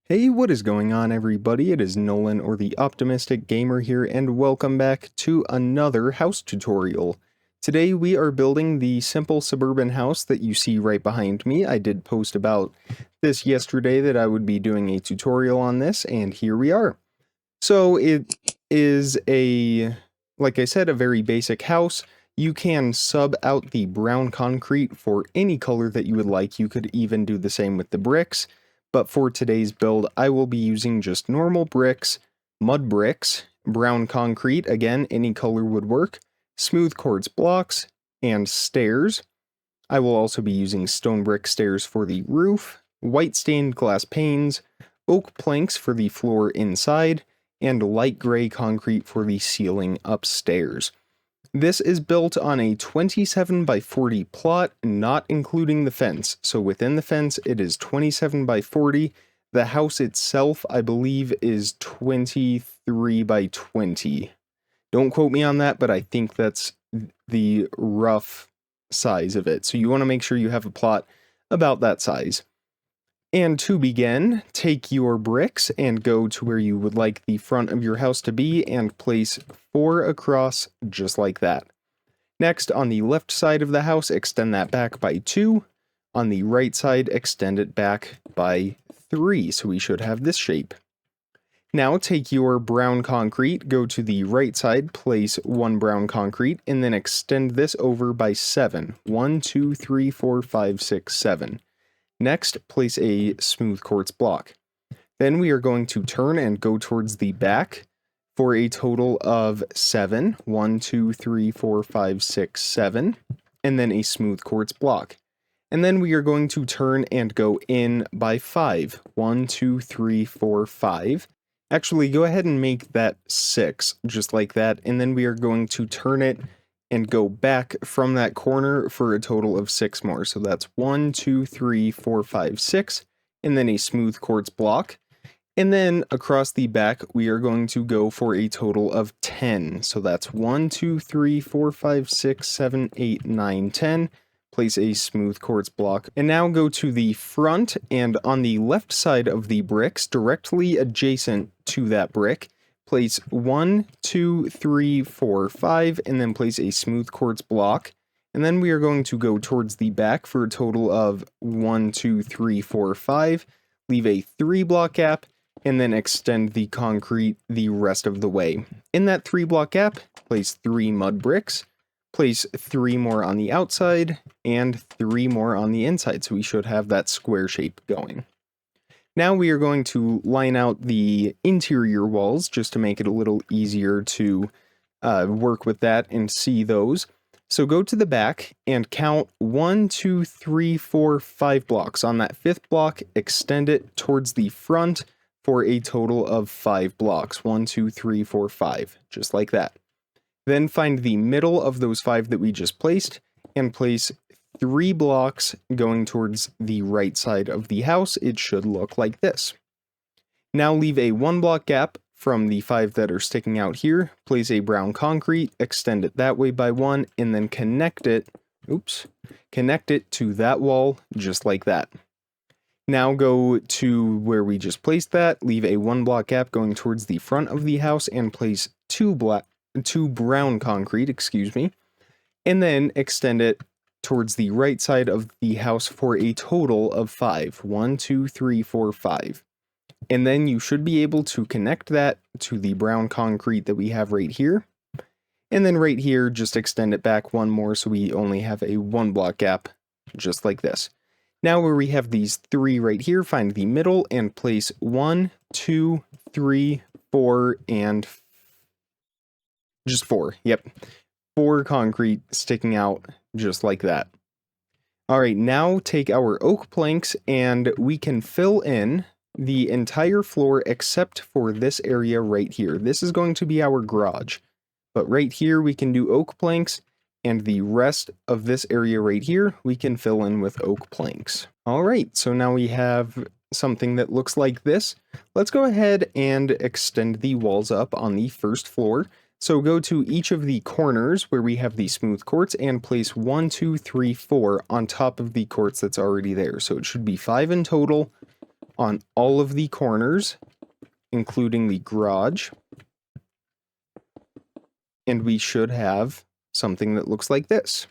Hey, what is going on, everybody? It is Nolan, or the Optimistic Gamer here, and welcome back to another house tutorial. Today we are building the simple suburban house that you see right behind me. I did post about this yesterday that I would be doing a tutorial on this, and here we are. So it is like I said, a very basic house. You can sub out the brown concrete for any color that you would like. You could even do the same with the bricks. But for today's build, I will be using just normal bricks, mud bricks, brown concrete, again, any color would work, smooth quartz blocks, and stairs. I will also be using stone brick stairs for the roof, white stained glass panes, oak planks for the floor inside, and light gray concrete for the ceiling upstairs. This is built on a 27 by 40 plot, not including the fence. So within the fence, it is 27 by 40. The house itself, I believe, is 23 by 20. Don't quote me on that, but I think that's the rough size of it. So you want to make sure you have a plot about that size. And to begin, take your bricks and go to where you would like the front of your house to be and place 4 across just like that. Next, on the left side of the house, extend that back by 2. On the right side, extend it back by 3, so we should have this shape. Now take your brown concrete, go to the right side, place 1 brown concrete, and then extend this over by 7. 1, 2, 3, 4, 5, 6, 7. Next, place a smooth quartz block. Then we are going to turn and go towards the back for a total of 7. 1, 2, 3, 4, 5, 6, 7. And then a smooth quartz block. And then we are going to turn and go in by 5. 1, 2, 3, 4, 5. Actually, go ahead and make that 6, just like that. And then we are going to turn it and go back from that corner for a total of 6 more. So that's 1, 2, 3, 4, 5, 6, and then a smooth quartz block. And then across the back, we are going to go for a total of 10. So that's 1, 2, 3, 4, 5, 6, 7, 8, 9, 10. Place a smooth quartz block. And now go to the front, and on the left side of the bricks, directly adjacent to that brick, place 1, 2, 3, 4, 5, and then place a smooth quartz block. And then we are going to go towards the back for a total of 1, 2, 3, 4, 5. Leave a 3 block gap, and then extend the concrete the rest of the way. In that 3 block gap, place 3 mud bricks. Place 3 more on the outside, and 3 more on the inside, so we should have that square shape going. Now we are going to line out the interior walls just to make it a little easier to work with that and see those. So go to the back and count 1, 2, 3, 4, 5 blocks. On that 5th block, extend it towards the front for a total of 5 blocks. 1, 2, 3, 4, 5, just like that. Then find the middle of those 5 that we just placed and place 3 blocks going towards the right side of the house. It should look like this. Now leave a 1 block gap from the 5 that are sticking out here. Place a brown concrete, extend it that way by 1, and then connect it to that wall just like that. Now go to where we just placed that, leave a 1 block gap going towards the front of the house, and place 2 brown concrete, and then extend it towards the right side of the house for a total of 5. 1, 2, 3, 4, 5. And then you should be able to connect that to the brown concrete that we have right here. And then right here, just extend it back 1 more so we only have a 1 block gap, just like this. Now where we have these 3 right here, find the middle and place 1, 2, 3, 4, and just 4. Yep. 4 concrete sticking out just like that. Alright, now take our oak planks and we can fill in the entire floor except for this area right here. This is going to be our garage. But right here we can do oak planks, and the rest of this area right here we can fill in with oak planks. Alright, so now we have something that looks like this. Let's go ahead and extend the walls up on the first floor. So go to each of the corners where we have the smooth quartz and place 1, 2, 3, 4 on top of the quartz that's already there. So it should be 5 in total. on all of the corners, including the garage. And we should have something that looks like this.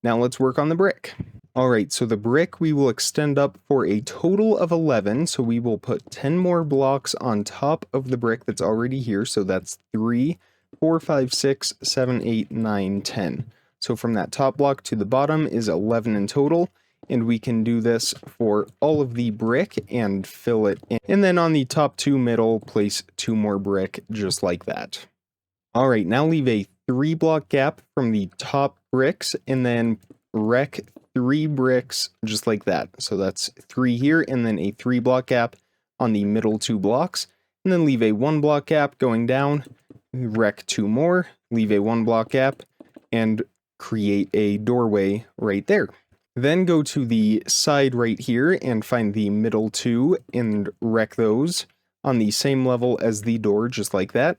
Now let's work on the brick. All right, so the brick we will extend up for a total of 11. So we will put 10 more blocks on top of the brick that's already here. So that's 3, 4, 5, 6, 7, 8, 9, 10. So from that top block to the bottom is 11 in total. And we can do this for all of the brick and fill it in. And then on the top 2 middle, place 2 more brick just like that. All right, now leave a 3 block gap from the top bricks and then wreck 3 bricks just like that. So that's 3 here and then a 3 block gap on the middle 2 blocks. And then leave a 1 block gap going down, wreck 2 more, leave a 1 block gap, and create a doorway right there. Then go to the side right here and find the middle 2 and wreck those on the same level as the door just like that.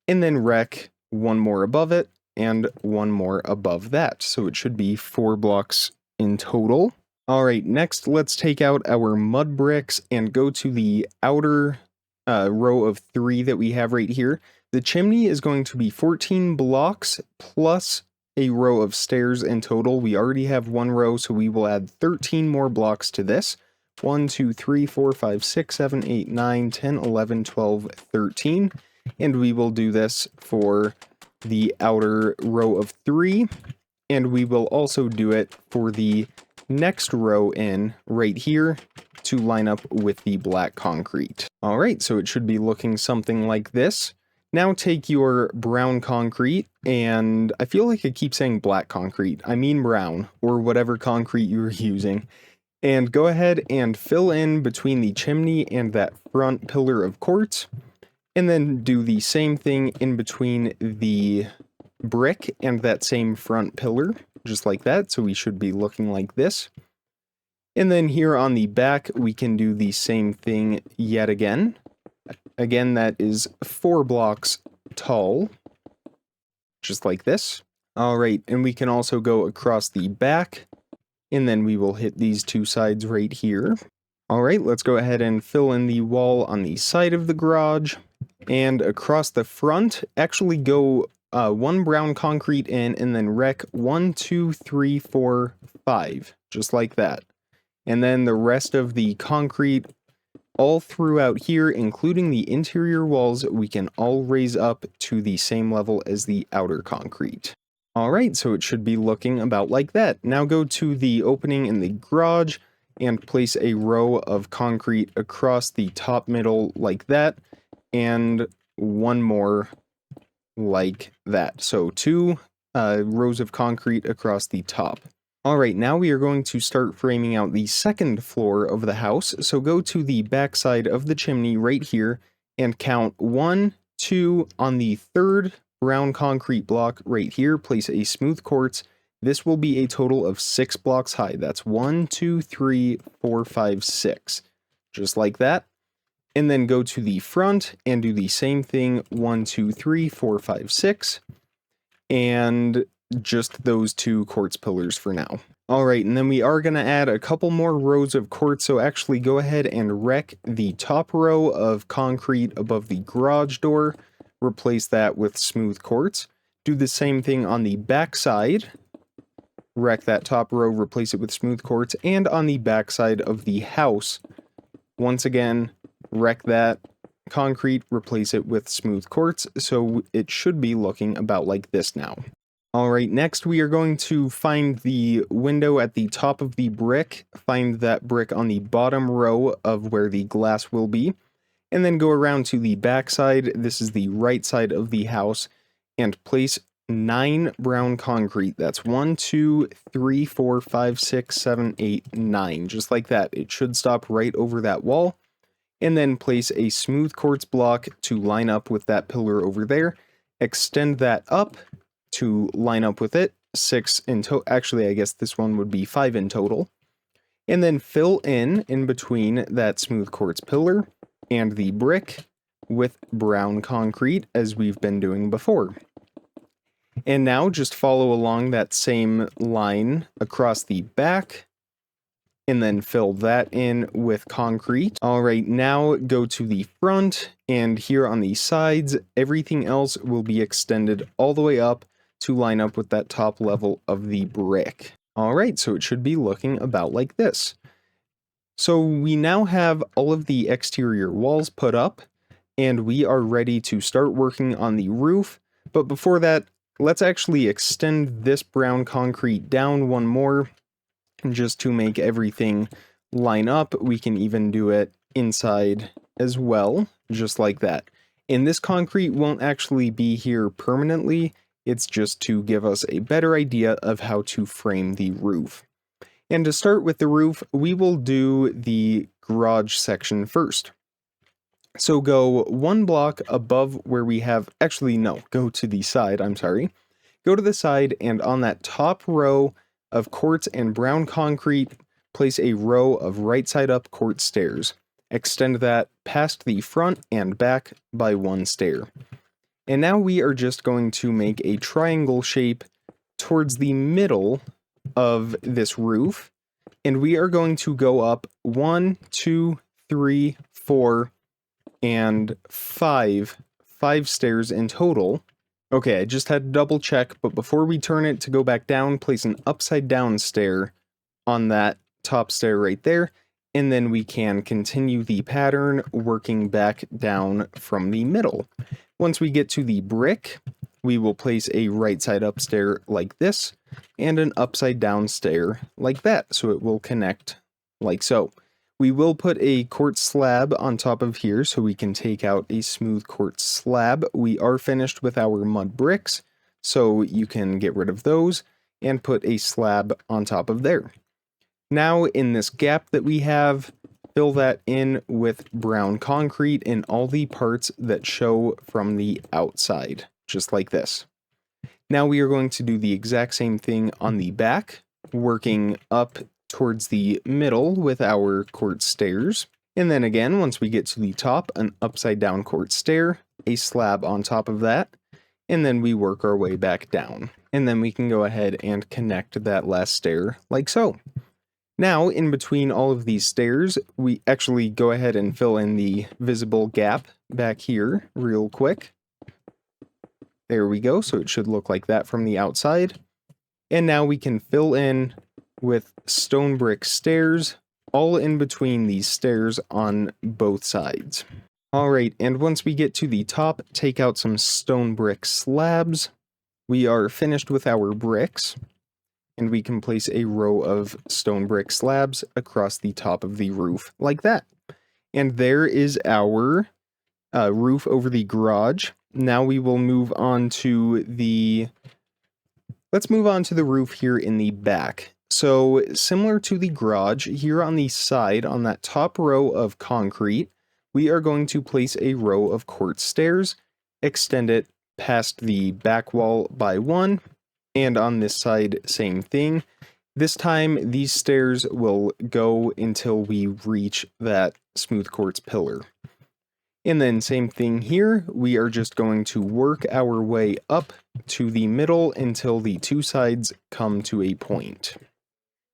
And then wreck 1 more above it and 1 more above that. So it should be 4 blocks in total. All right, next let's take out our mud bricks and go to the outer row of 3 that we have right here. The chimney is going to be 14 blocks plus a row of stairs in total. We already have 1 row, so we will add 13 more blocks to this. 1, 2, 3, 4, 5, 6, 7, 8, 9, 10, 11, 12, 13. And we will do this for the outer row of 3, and we will also do it for the next row in right here to line up with the black concrete. All right, so it should be looking something like this. Now take your brown concrete, and I feel like I keep saying black concrete. I mean brown, or whatever concrete you're using. And go ahead and fill in between the chimney and that front pillar of quartz. And then do the same thing in between the brick and that same front pillar, just like that. So we should be looking like this. And then here on the back, we can do the same thing yet again. Again, that is 4 blocks tall, just like this. All right, and we can also go across the back, and then we will hit these 2 sides right here. All right, let's go ahead and fill in the wall on the side of the garage. And across the front, actually go 1 brown concrete in and then wreck 1, 2, 3, 4, 5, just like that. And then the rest of the concrete all throughout here, including the interior walls, we can all raise up to the same level as the outer concrete. All right, so it should be looking about like that. Now go to the opening in the garage and place a row of concrete across the top middle like that. And 1 more like that. So 2 rows of concrete across the top. All right, now we are going to start framing out the second floor of the house. So go to the back side of the chimney right here and count 1, 2 on the 3rd brown concrete block right here. Place a smooth quartz. This will be a total of 6 blocks high. That's 1, 2, 3, 4, 5, 6. Just like that. And then go to the front and do the same thing, 1, 2, 3, 4, 5, 6, and just those 2 quartz pillars for now. All right, and then we are going to add a couple more rows of quartz, so actually go ahead and wreck the top row of concrete above the garage door, replace that with smooth quartz. Do the same thing on the back side, wreck that top row, replace it with smooth quartz, and on the back side of the house, once again, wreck that concrete, replace it with smooth quartz, so it should be looking about like this now. All right, next we are going to find the window at the top of the brick, find that brick on the bottom row of where the glass will be, and then go around to the back side. This is the right side of the house, and place 9 brown concrete. That's 1, 2, 3, 4, 5, 6, 7, 8, 9, just like that. It should stop right over that wall. And then place a smooth quartz block to line up with that pillar over there. Extend that up to line up with it. 6 in total. Actually, I guess this one would be 5 in total. And then fill in between that smooth quartz pillar and the brick with brown concrete as we've been doing before. And now just follow along that same line across the back and then fill that in with concrete. All right, now go to the front, and here on the sides, everything else will be extended all the way up to line up with that top level of the brick. All right, so it should be looking about like this. So we now have all of the exterior walls put up, and we are ready to start working on the roof. But before that, let's actually extend this brown concrete down one more, just to make everything line up. We can even do it inside as well, just like that. And this concrete won't actually be here permanently, it's just to give us a better idea of how to frame the roof. And to start with the roof, we will do the garage section first. So go one block above where we have, actually no, go to the side, I'm sorry. Go to the side, and on that top row of quartz and brown concrete, place a row of right side up quartz stairs. Extend that past the front and back by one stair. And now we are just going to make a triangle shape towards the middle of this roof, and we are going to go up 1, 2, 3, 4, and 5 stairs in total. Okay, I just had to double check, but before we turn it to go back down, place an upside down stair on that top stair right there, and then we can continue the pattern working back down from the middle. Once we get to the brick, we will place a right side up stair like this, and an upside down stair like that, so it will connect like so. We will put a quartz slab on top of here so we can take out a smooth quartz slab. We are finished with our mud bricks, so you can get rid of those and put a slab on top of there. Now in this gap that we have, fill that in with brown concrete in all the parts that show from the outside, just like this. Now we are going to do the exact same thing on the back, working up towards the middle with our quartz stairs. And then again, once we get to the top, an upside down quartz stair, a slab on top of that, and then we work our way back down. And then we can go ahead and connect that last stair like so. Now, in between all of these stairs, we actually go ahead and fill in the visible gap back here real quick. There we go, so it should look like that from the outside. And now we can fill in with stone brick stairs, all in between these stairs on both sides. Alright, and once we get to the top, take out some stone brick slabs. We are finished with our bricks, and we can place a row of stone brick slabs across the top of the roof, like that. And there is our roof over the garage. Now we will move on to the... Let's move on to the roof here in the back. So, similar to the garage, here on the side, on that top row of concrete, we are going to place a row of quartz stairs, extend it past the back wall by one, and on this side, same thing. This time, these stairs will go until we reach that smooth quartz pillar. And then same thing here, we are just going to work our way up to the middle until the two sides come to a point.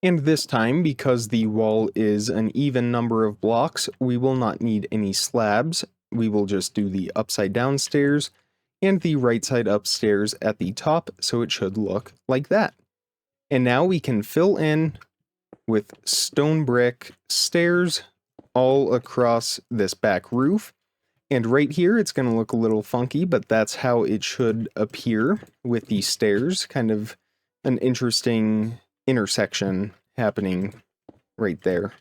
And this time, because the wall is an even number of blocks, we will not need any slabs. We will just do the upside down stairs and the right side up stairs at the top, so it should look like that. And now we can fill in with stone brick stairs all across this back roof. And right here, it's going to look a little funky, but that's how it should appear with these stairs. Kind of an interesting intersection happening right there.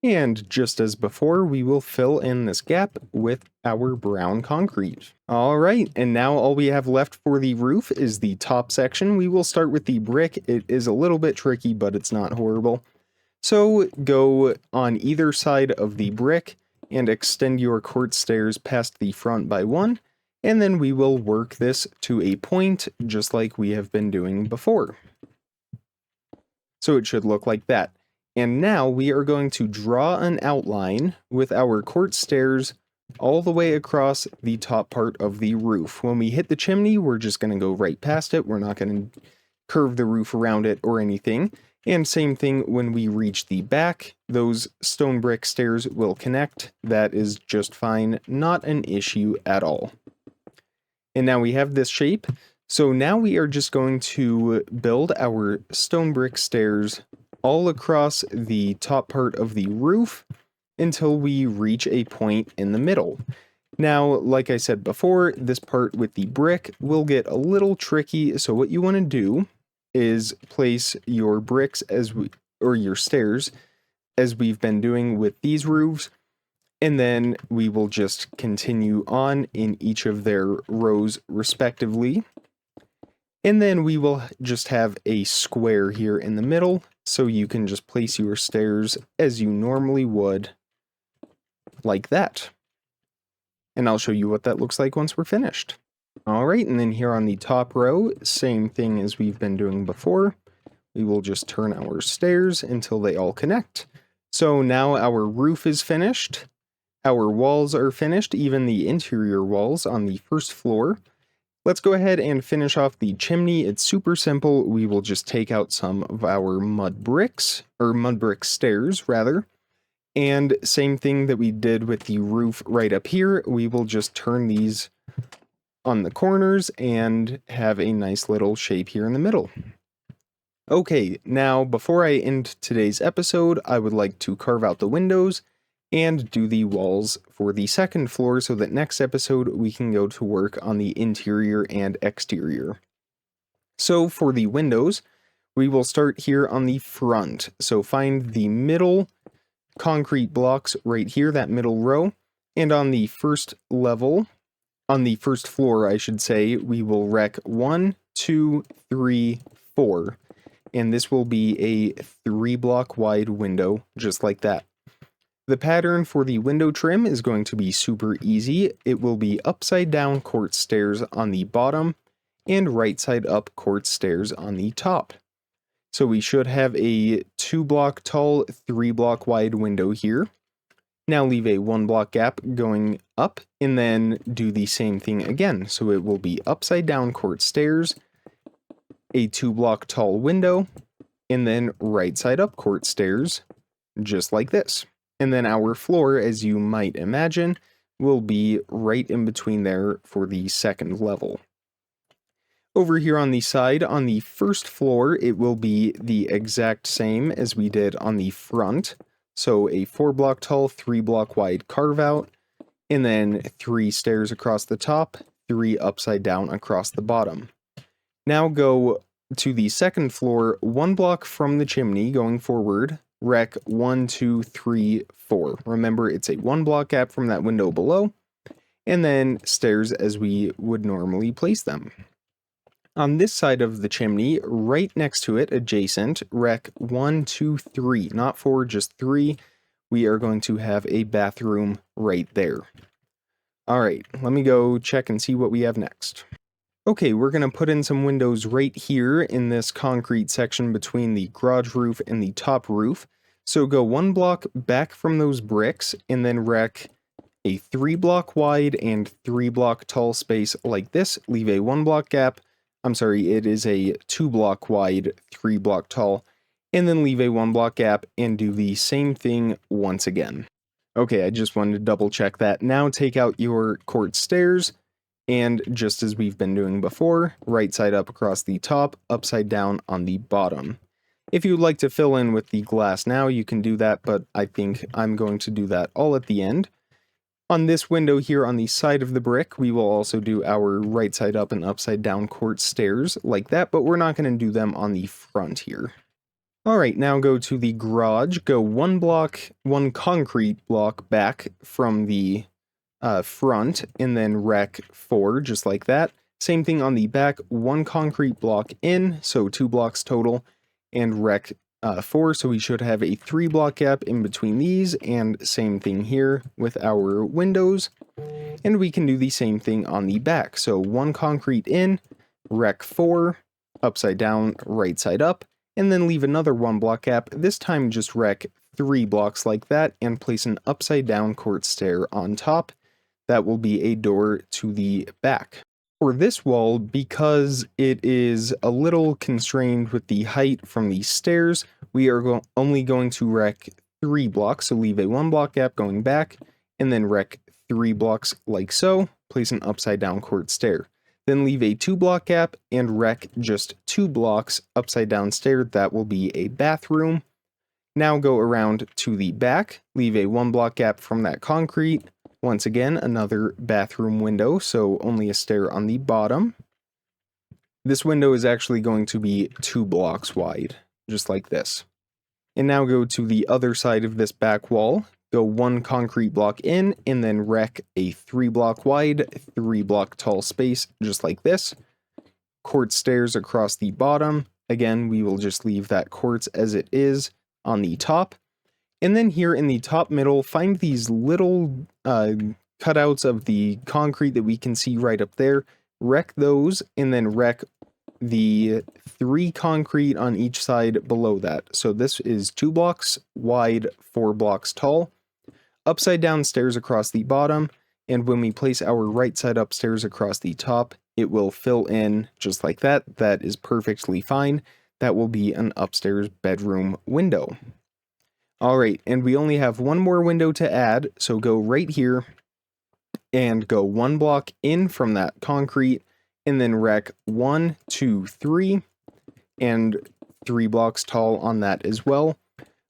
And just as before, we will fill in this gap with our brown concrete. All right, and now all we have left for the roof is the top section. We will start with the brick. It is a little bit tricky, but it's not horrible. So go on either side of the brick and extend your quartz stairs past the front by one, and then we will work this to a point just like we have been doing before. So it should look like that. And now we are going to draw an outline with our quartz stairs all the way across the top part of the roof. When we hit the chimney, we're just going to go right past it. We're not going to curve the roof around it or anything. And same thing when we reach the back, those stone brick stairs will connect. That is just fine, not an issue at all. And now we have this shape. So now we are just going to build our stone brick stairs all across the top part of the roof until we reach a point in the middle. Now, like I said before, this part with the brick will get a little tricky. So what you want to do is place your bricks or your stairs as we've been doing with these roofs, and then we will just continue on in each of their rows respectively. And then we will just have a square here in the middle, so you can just place your stairs as you normally would, like that. And I'll show you what that looks like once we're finished. Alright, and then here on the top row, same thing as we've been doing before. We will just turn our stairs until they all connect. So now our roof is finished. Our walls are finished, even the interior walls on the first floor. Let's go ahead and finish off the chimney. It's super simple. We will just take out some of our mud brick stairs, rather. And same thing that we did with the roof right up here. We will just turn these on the corners and have a nice little shape here in the middle. Okay, now before I end today's episode, I would like to carve out the windows and do the walls for the second floor so that next episode we can go to work on the interior and exterior. So for the windows, we will start here on the front. So find the middle concrete blocks right here, that middle row, and on the first level, on the first floor, I should say, we will wreck 1, 2, 3, 4. And this will be a 3-block wide window, just like that. The pattern for the window trim is going to be super easy. It will be upside down quartz stairs on the bottom and right side up quartz stairs on the top. So we should have a 2-block tall, 3-block wide window here. Now leave a 1-block gap going up and then do the same thing again. So it will be upside down quartz stairs, a 2-block tall window, and then right side up quartz stairs, just like this. And then our floor, as you might imagine, will be right in between there for the second level. Over here on the side, on the first floor, it will be the exact same as we did on the front. So a 4-block tall, 3-block wide carve out, and then 3 stairs across the top, 3 upside down across the bottom. Now go to the second floor, 1 block from the chimney going forward, wreck 1, 2, 3, 4. Remember, it's a 1-block gap from that window below, and then stairs as we would normally place them. On this side of the chimney, right next to it, adjacent, wreck 1, 2, 3, not 4, just 3. We are going to have a bathroom right there. Alright, let me go check and see what we have next. Okay, we're going to put in some windows right here in this concrete section between the garage roof and the top roof. So go 1 block back from those bricks and then wreck a 3-block wide and 3-block tall space like this. Leave a 1-block gap. I'm sorry, it is a 2-block wide, 3-block tall, and then leave a 1-block gap and do the same thing once again. Okay, I just wanted to double check that. Now take out your quartz stairs, and just as we've been doing before, right side up across the top, upside down on the bottom. If you'd like to fill in with the glass now, you can do that, but I think I'm going to do that all at the end. On this window here on the side of the brick, we will also do our right side up and upside down quartz stairs like that, but we're not going to do them on the front here. Alright, now go to the garage, go 1 concrete block back from the front, and then wreck 4, just like that. Same thing on the back, 1 concrete block in, so 2 blocks total, and wreck 4, so we should have a 3-block gap in between these, and same thing here with our windows. And we can do the same thing on the back, so 1 concrete in, wreck 4, upside down, right side up, and then leave another 1-block gap, this time just wreck 3 blocks like that, and place an upside down quartz stair on top. That will be a door to the back. For this wall, because it is a little constrained with the height from the stairs, we are only going to wreck 3 blocks, so leave a 1 block gap going back, and then wreck 3 blocks like so, place an upside down quartz stair. Then leave a 2 block gap and wreck just 2 blocks upside down stair. That will be a bathroom. Now go around to the back, leave a 1 block gap from that concrete. Once again, another bathroom window, so only a stair on the bottom. This window is actually going to be 2 blocks wide, just like this. And now go to the other side of this back wall, go 1 concrete block in, and then wreck a 3 block wide, 3 block tall space, just like this. Quartz stairs across the bottom. Again, we will just leave that quartz as it is on the top. And then here in the top middle, find these little cutouts of the concrete that we can see right up there. Wreck those, and then wreck the 3 concrete on each side below that. So this is 2 blocks wide, 4 blocks tall. Upside down stairs across the bottom, and when we place our right side upstairs across the top, it will fill in just like that. That is perfectly fine. That will be an upstairs bedroom window. Alright, and we only have 1 more window to add, so go right here and go 1 block in from that concrete, and then wreck 1, 2, 3, and 3 blocks tall on that as well.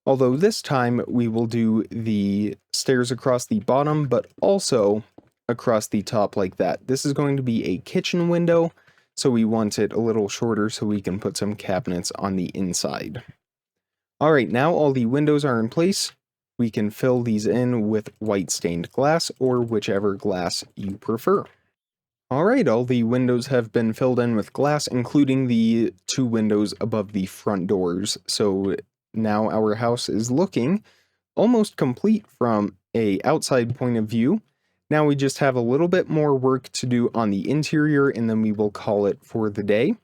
Although this time we will do the stairs across the bottom, but also across the top like that. This is going to be a kitchen window, so we want it a little shorter so we can put some cabinets on the inside. Alright, now all the windows are in place. We can fill these in with white stained glass, or whichever glass you prefer. Alright, all the windows have been filled in with glass, including the 2 windows above the front doors. So now our house is looking almost complete from an outside point of view. Now we just have a little bit more work to do on the interior, and then we will call it for the day.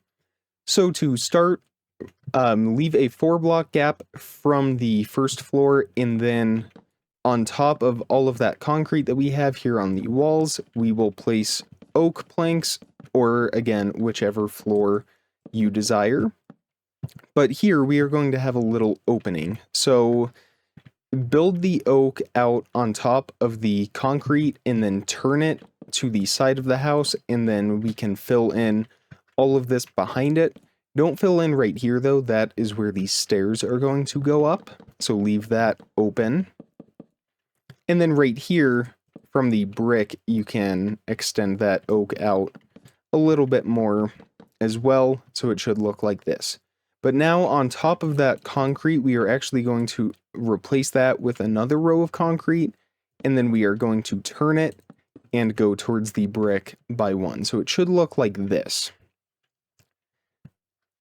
So to start, leave a 4 block gap from the first floor, and then on top of all of that concrete that we have here on the walls, we will place oak planks, or again, whichever floor you desire. But here we are going to have a little opening. So build the oak out on top of the concrete and then turn it to the side of the house, and then we can fill in all of this behind it. Don't fill in right here though, that is where the stairs are going to go up, so leave that open. And then right here, from the brick, you can extend that oak out a little bit more as well, so it should look like this. But now on top of that concrete, we are actually going to replace that with another row of concrete, and then we are going to turn it and go towards the brick by 1. So it should look like this.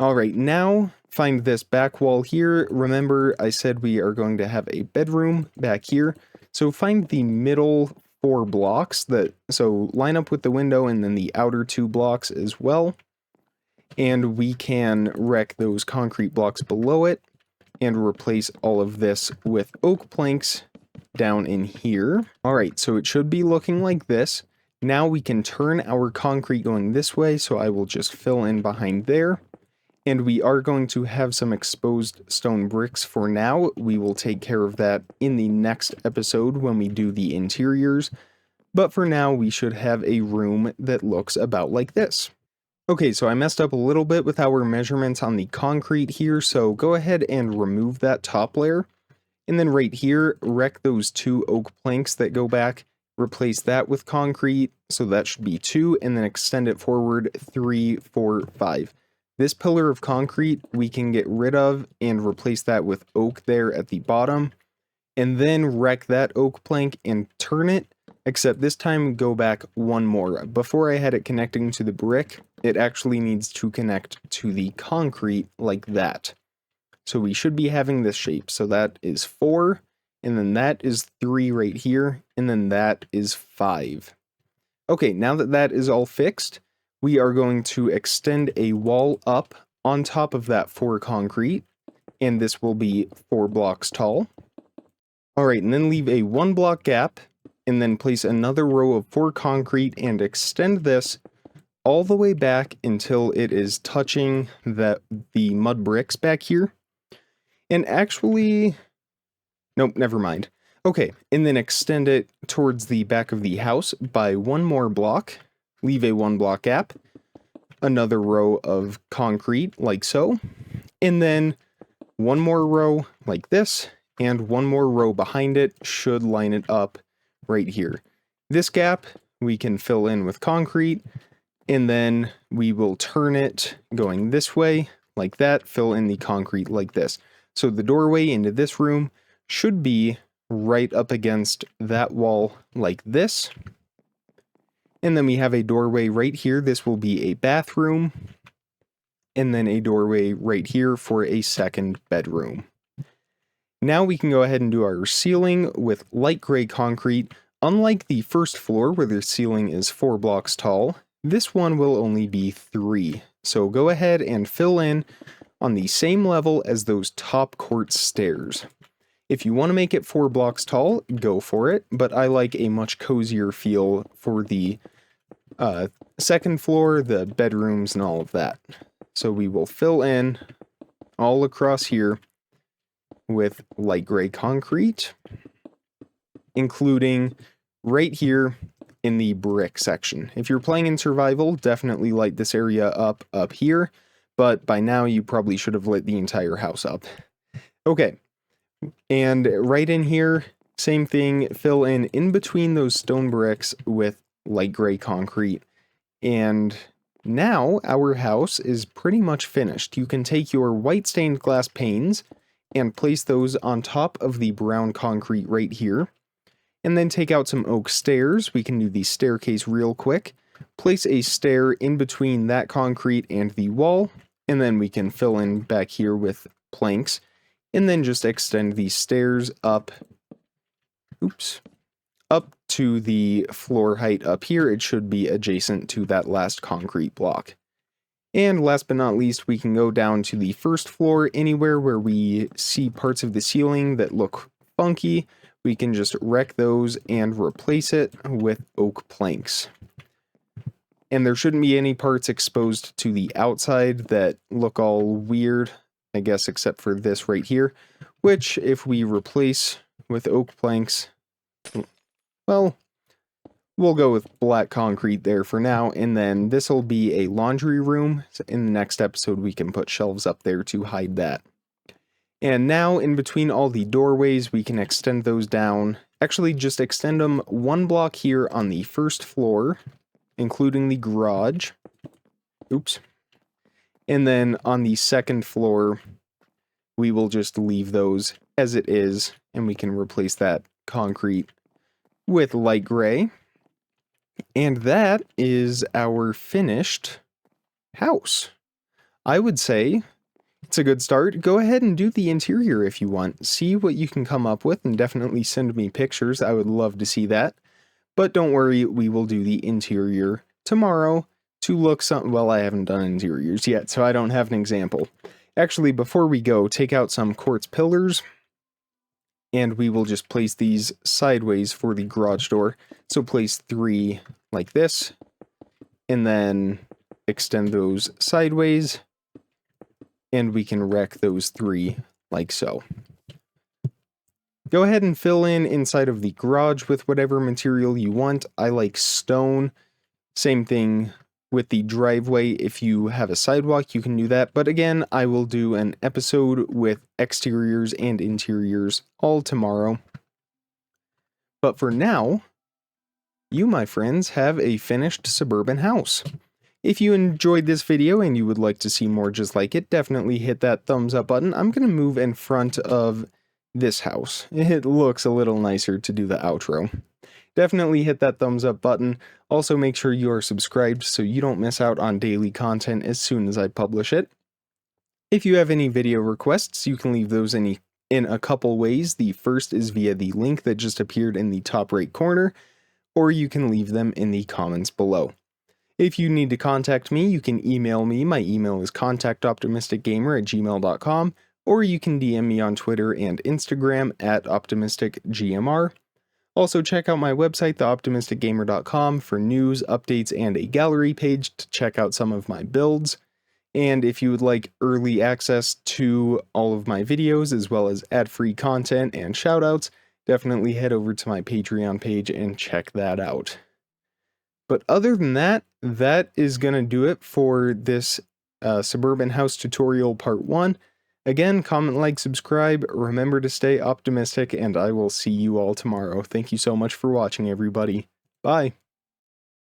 Alright, now find this back wall here. Remember, I said we are going to have a bedroom back here. So find the middle 4 blocks, so line up with the window and then the outer 2 blocks as well. And we can wreck those concrete blocks below it and replace all of this with oak planks down in here. Alright, so it should be looking like this. Now we can turn our concrete going this way, so I will just fill in behind there. And we are going to have some exposed stone bricks for now. We will take care of that in the next episode when we do the interiors. But for now, we should have a room that looks about like this. Okay, so I messed up a little bit with our measurements on the concrete here, so go ahead and remove that top layer. And then right here, wreck those 2 oak planks that go back, replace that with concrete, so that should be 2, and then extend it forward 3, 4, 5. This pillar of concrete we can get rid of and replace that with oak there at the bottom, and then wreck that oak plank and turn it, except this time go back 1 more. Before I had it connecting to the brick, it actually needs to connect to the concrete like that. So we should be having this shape. So that is 4, and then that is 3 right here, and then that is 5. Okay, now that that is all fixed, we are going to extend a wall up on top of that 4 concrete, and this will be 4 blocks tall. Alright, and then leave a 1 block gap, and then place another row of 4 concrete and extend this all the way back until it is touching the mud bricks back here. And actually, nope, never mind. Okay, and then extend it towards the back of the house by one more block. Leave a 1 block gap. Another row of concrete, like so. And then one more row like this, and one more row behind it should line it up right here. This gap we can fill in with concrete, and then we will turn it going this way, like that, fill in the concrete like this. So the doorway into this room should be right up against that wall like this. And then we have a doorway right here. This will be a bathroom. And then a doorway right here for a second bedroom. Now we can go ahead and do our ceiling with light gray concrete. Unlike the first floor where the ceiling is 4 blocks tall, this one will only be 3. So go ahead and fill in on the same level as those top quartz stairs. If you want to make it 4 blocks tall, go for it, but I like a much cozier feel for the second floor, the bedrooms, and all of that. So we will fill in all across here with light gray concrete, including right here in the brick section. If you're playing in survival, definitely light this area up here, but by now you probably should have lit the entire house up. Okay, and right in here, same thing, fill in between those stone bricks with light gray concrete. And now our house is pretty much finished. You can take your white stained glass panes and place those on top of the brown concrete right here. And then take out some oak stairs. We can do the staircase real quick. Place a stair in between that concrete and the wall. And then we can fill in back here with planks. And then just extend these stairs up. Up to the floor height up here. It should be adjacent to that last concrete block. And last but not least, we can go down to the first floor. Anywhere where we see parts of the ceiling that look funky, we can just wreck those and replace it with oak planks. And there shouldn't be any parts exposed to the outside that look all weird, I guess, except for this right here, which if we replace with oak planks, well, we'll go with black concrete there for now, and then this will be a laundry room. In the next episode, we can put shelves up there to hide that. And now, in between all the doorways, we can extend those down. Actually, just extend them 1 block here on the first floor, including the garage. And then on the second floor, we will just leave those as it is, and we can replace that concrete with light gray. And that is our finished house. I would say it's a good start. Go ahead and do the interior if you want. See what you can come up with and definitely send me pictures. I would love to see that. But don't worry, we will do the interior tomorrow to look something. Well, I haven't done interiors yet, so I don't have an example. Actually, before we go, take out some quartz pillars. And we will just place these sideways for the garage door. So place 3 like this. And then extend those sideways. And we can wreck those 3 like so. Go ahead and fill in inside of the garage with whatever material you want. I like stone. Same thing with the driveway. If you have a sidewalk, you can do that. But again, I will do an episode with exteriors and interiors all tomorrow. But for now, you, my friends, have a finished suburban house. If you enjoyed this video and you would like to see more just like it, definitely hit that thumbs up button. I'm going to move in front of this house. It looks a little nicer to do the outro. Definitely hit that thumbs up button. Also make sure you are subscribed so you don't miss out on daily content as soon as I publish it. If you have any video requests, you can leave those in a couple ways. The first is via the link that just appeared in the top right corner, or you can leave them in the comments below. If you need to contact me, you can email me. My email is contactoptimisticgamer@gmail.com, or you can DM me on Twitter and Instagram @optimisticgmr. Also, check out my website, theoptimisticgamer.com, for news, updates, and a gallery page to check out some of my builds. And if you would like early access to all of my videos, as well as ad-free content and shoutouts, definitely head over to my Patreon page and check that out. But other than that, that is going to do it for this Suburban House tutorial part 1. Again, comment, like, subscribe, remember to stay optimistic, and I will see you all tomorrow. Thank you so much for watching, everybody. Bye!